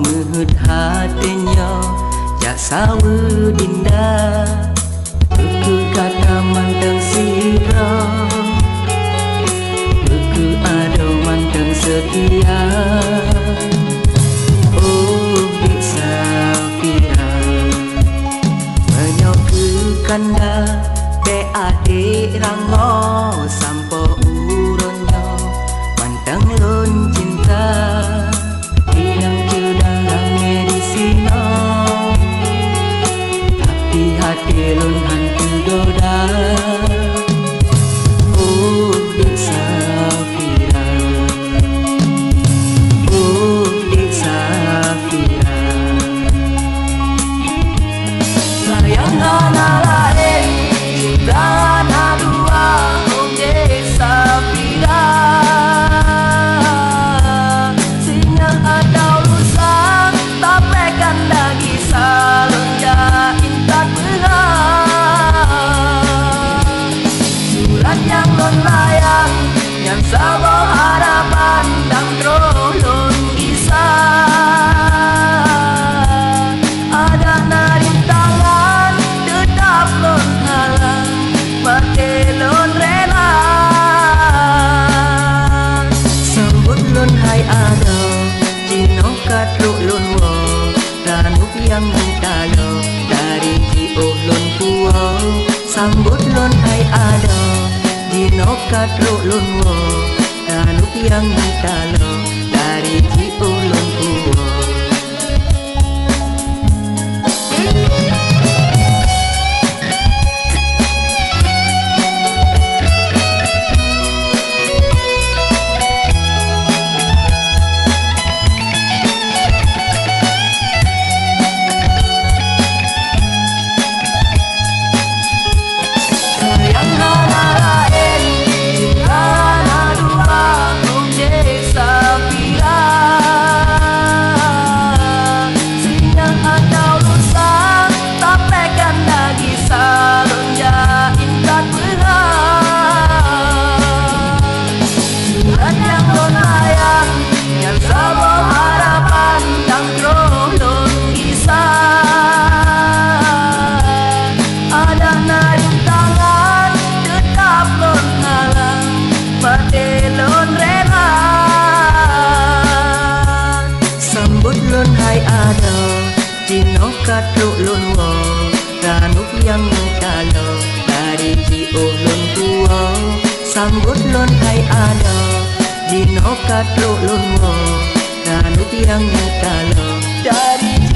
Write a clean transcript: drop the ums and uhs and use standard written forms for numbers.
menghut hatinya jak sawu dinda beku kata manteng sira beku ado manteng setia oh Dik Safira menyoku kanda be adik rango sampo uronyo manteng lon cinta hilang dalam medisina tapi hati lon hantu doda oh Dik Safira oh Dik Safira sayang anak lain dan dua oh Dik Safira sinyal ada urusan tapkan lagi salonja intak berat surat yang lon layang yang sabar harapan dan terolong bisa ada narik tangan tetap lon halang mati lon rela sambut lon hai ada jino katruk lon wo ranuk yang mentalo dari jio lon puo sambut lon hai ada jino katruk lon wo ranuk yang mentalo dari jio lon puo lon hai ada jino katruk lon wo ranuk yang mentalo dari jio lon puo sambut lon hai ada jino katruk lon wo ranuk yang mentalo dari